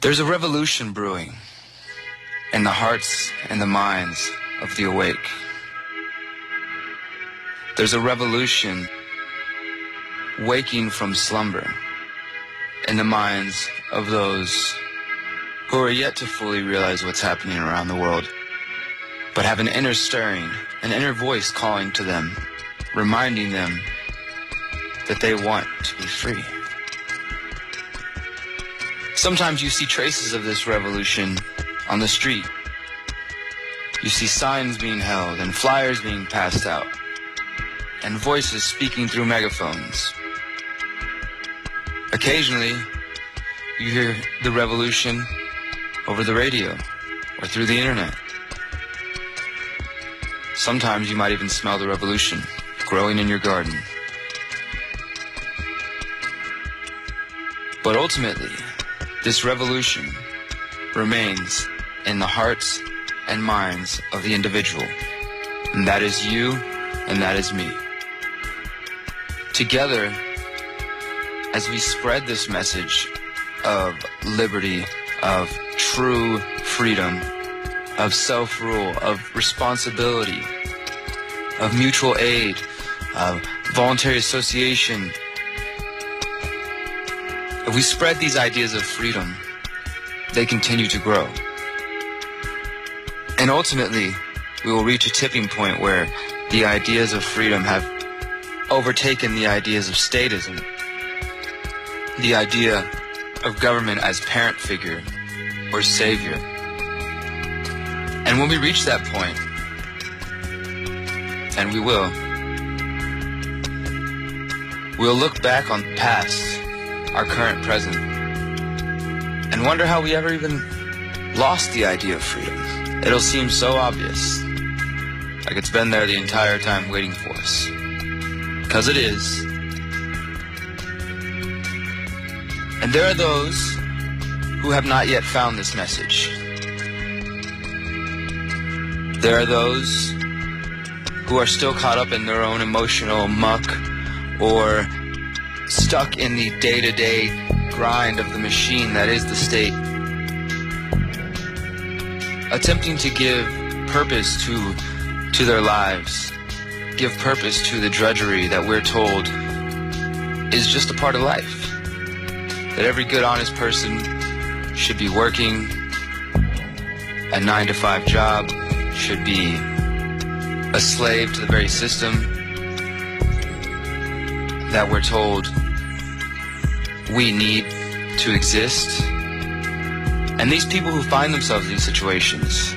There's a revolution brewing in the hearts and the minds of the awake. There's a revolution waking from slumber in the minds of those who are yet to fully realize what's happening around the world, but have an inner stirring, an inner voice calling to them, reminding them that they want to be free. Sometimes you see traces of this revolution on the street. You see signs being held and flyers being passed out and voices speaking through megaphones. Occasionally, you hear the revolution over the radio or through the internet. Sometimes you might even smell the revolution growing in your garden. But ultimately, this revolution remains in the hearts and minds of the individual. And that is you, and that is me. Together, as we spread this message of liberty, of true freedom, of self-rule, of responsibility, of mutual aid, of voluntary association, if we spread these ideas of freedom, they continue to grow. And ultimately, we will reach a tipping point where the ideas of freedom have overtaken the ideas of statism, the idea of government as parent figure or savior. And when we reach that point, and we will, we'll look back on the past, our current present, and wonder how we ever even lost the idea of freedom. It'll seem so obvious, like it's been there the entire time waiting for us. Because it is. And there are those who have not yet found this message. There are those who are still caught up in their own emotional muck or stuck in the day-to-day grind of the machine that is the state, attempting to give purpose to their lives, give purpose to the drudgery that we're told is just a part of life. That every good, honest person should be working a 9-to-5 job, should be a slave to the very system that we're told we need to exist. And these people who find themselves in these situations,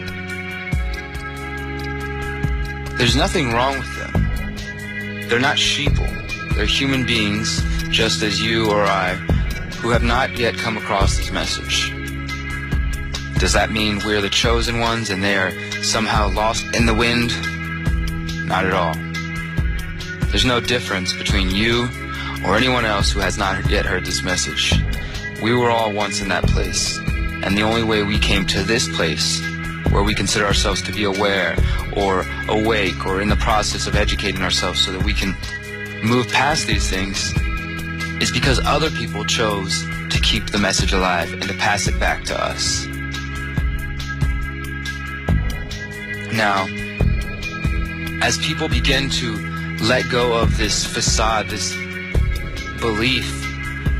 there's nothing wrong with them. They're not sheeple. They're human beings, just as you or I, who have not yet come across this message. Does that mean we're the chosen ones and they are somehow lost in the wind? Not at all. There's no difference between you or anyone else who has not yet heard this message. We were all once in that place, and the only way we came to this place, where we consider ourselves to be aware or awake or in the process of educating ourselves so that we can move past these things, is because other people chose to keep the message alive and to pass it back to us. Now, as people begin to let go of this facade, this belief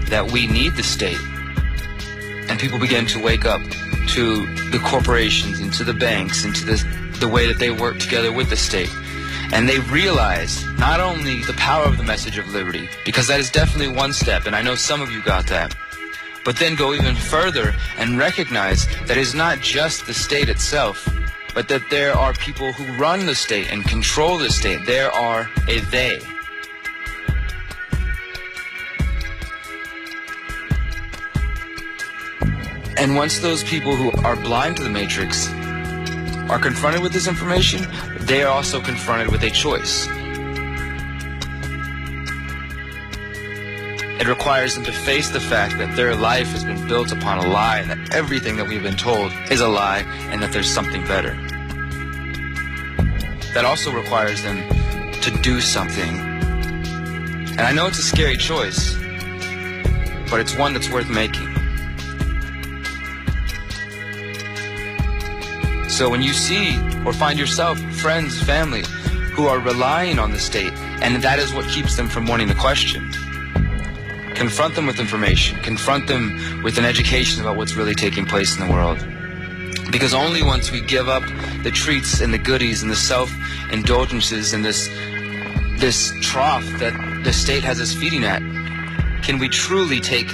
that we need the state, and people begin to wake up to the corporations and to the banks and to the way that they work together with the state, and they realize not only the power of the message of liberty, because that is definitely one step, and I know some of you got that, but then go even further and recognize that it's not just the state itself, but that there are people who run the state and control the state. There are a they. And once those people who are blind to the matrix are confronted with this information, they are also confronted with a choice. It requires them to face the fact that their life has been built upon a lie, and that everything that we've been told is a lie, and that there's something better. That also requires them to do something. And I know it's a scary choice, but it's one that's worth making. So when you see or find yourself, friends, family, who are relying on the state, and that is what keeps them from wanting to question, confront them with information, confront them with an education about what's really taking place in the world. Because only once we give up the treats and the goodies and the self-indulgences and this trough that the state has us feeding at, can we truly take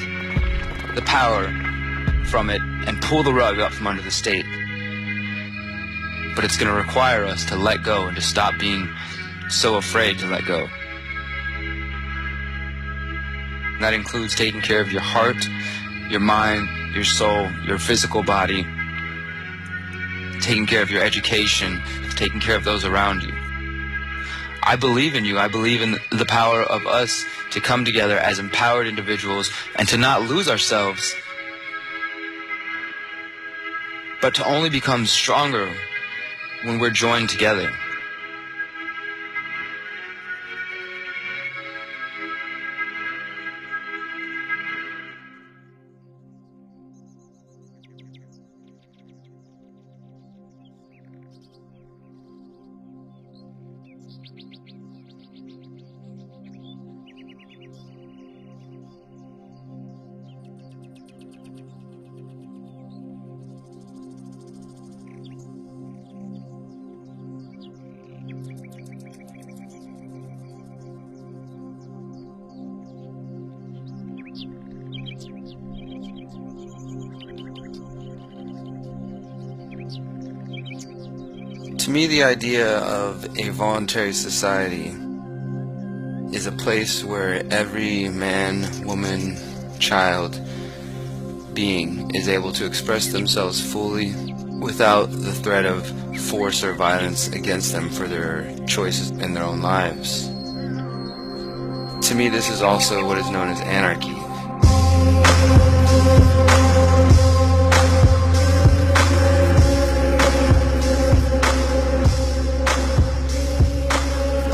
the power from it and pull the rug up from under the state. But it's going to require us to let go and to stop being so afraid to let go. And that includes taking care of your heart, your mind, your soul, your physical body, taking care of your education, taking care of those around you. I believe in you. I believe in the power of us to come together as empowered individuals and to not lose ourselves, but to only become stronger when we're joined together. To me, the idea of a voluntary society is a place where every man, woman, child, being is able to express themselves fully without the threat of force or violence against them for their choices in their own lives. To me, this is also what is known as anarchy.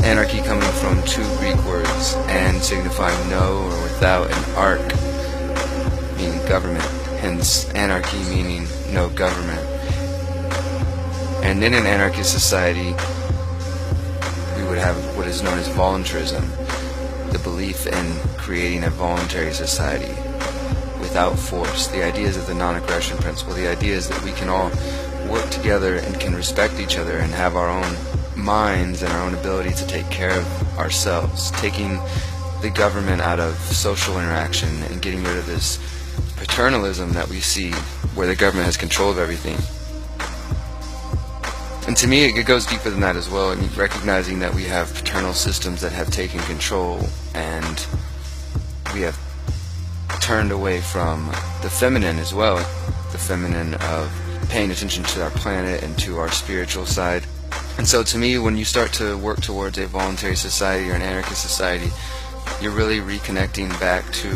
Anarchy coming from two Greek words, and signifying no or without, and arc meaning government, hence anarchy meaning no government. And in an anarchist society, we would have what is known as voluntarism, the belief in creating a voluntary society without force. The ideas of the non-aggression principle, the ideas that we can all work together and can respect each other and have our own minds and our own ability to take care of ourselves, taking the government out of social interaction and getting rid of this paternalism that we see where the government has control of everything. And to me, it goes deeper than that as well. I mean, recognizing that we have paternal systems that have taken control, and we have turned away from the feminine as well, the feminine of paying attention to our planet and to our spiritual side. And so to me, when you start to work towards a voluntary society or an anarchist society, you're really reconnecting back to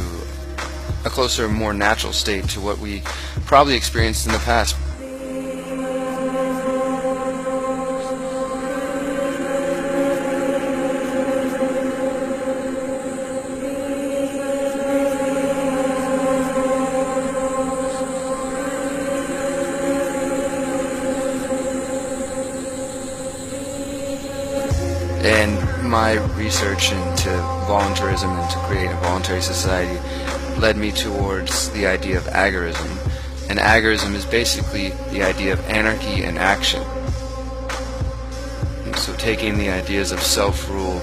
a closer, more natural state to what we probably experienced in the past. And my research into voluntarism and to create a voluntary society led me towards the idea of agorism. And agorism is basically the idea of anarchy in action. And so taking the ideas of self-rule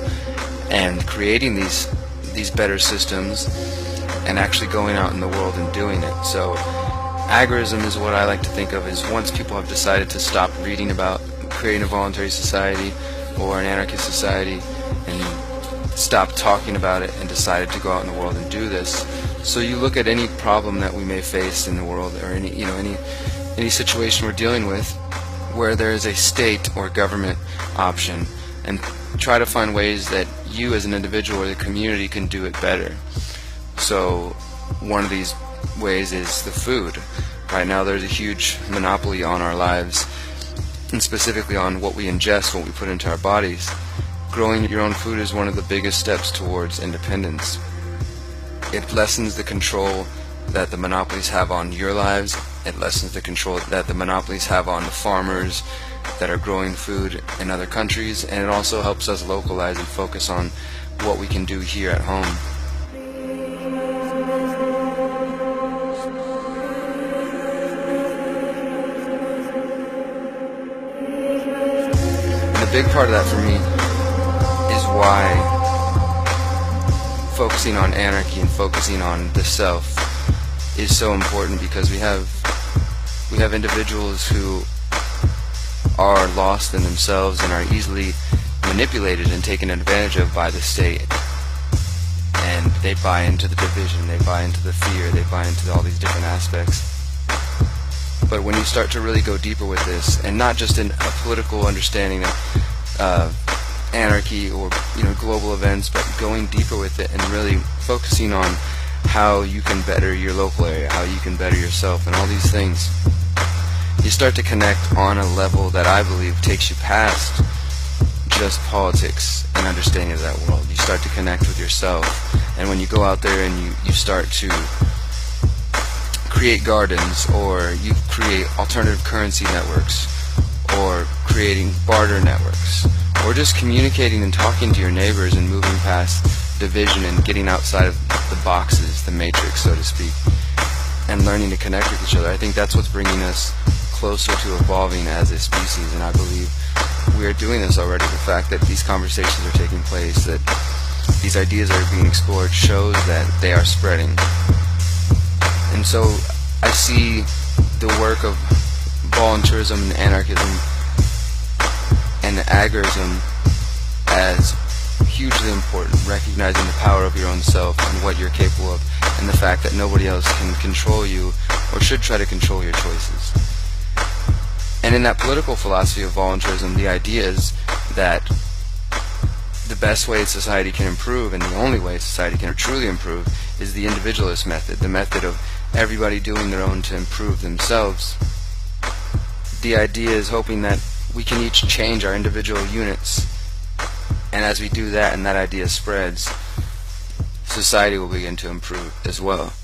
and creating these better systems and actually going out in the world and doing it. So agorism is what I like to think of as once people have decided to stop reading about creating a voluntary society or an anarchist society and stop talking about it and decided to go out in the world and do this. So you look at any problem that we may face in the world, or any situation we're dealing with where there is a state or government option, and try to find ways that you as an individual or the community can do it better. So one of these ways is the food. Right now there's a huge monopoly on our lives, and specifically on what we ingest, what we put into our bodies. Growing your own food is one of the biggest steps towards independence. It lessens the control that the monopolies have on your lives. It lessens the control that the monopolies have on the farmers that are growing food in other countries, and it also helps us localize and focus on what we can do here at home. And a big part of that for me is why focusing on anarchy and focusing on the self is so important, because we have individuals who are lost in themselves and are easily manipulated and taken advantage of by the state, and they buy into the division, they buy into the fear, they buy into all these different aspects. But when you start to really go deeper with this, and not just in a political understanding of anarchy or global events, but going deeper with it and really focusing on how you can better your local area, how you can better yourself, and all these things, you start to connect on a level that I believe takes you past just politics and understanding of that world. You start to connect with yourself, and when you go out there and you start to create gardens, or you create alternative currency networks, or creating barter networks, or just communicating and talking to your neighbors and moving past division and getting outside of the boxes, the matrix, so to speak, and learning to connect with each other. I think that's what's bringing us closer to evolving as a species, and I believe we are doing this already. The fact that these conversations are taking place, that these ideas are being explored, shows that they are spreading. And so I see the work of voluntarism and anarchism and agorism as hugely important, recognizing the power of your own self and what you're capable of, and the fact that nobody else can control you or should try to control your choices. And in that political philosophy of voluntarism, the idea is that the best way society can improve, and the only way society can truly improve, is the individualist method, the method of everybody doing their own to improve themselves. The idea is hoping that we can each change our individual units, and as we do that and that idea spreads, society will begin to improve as well.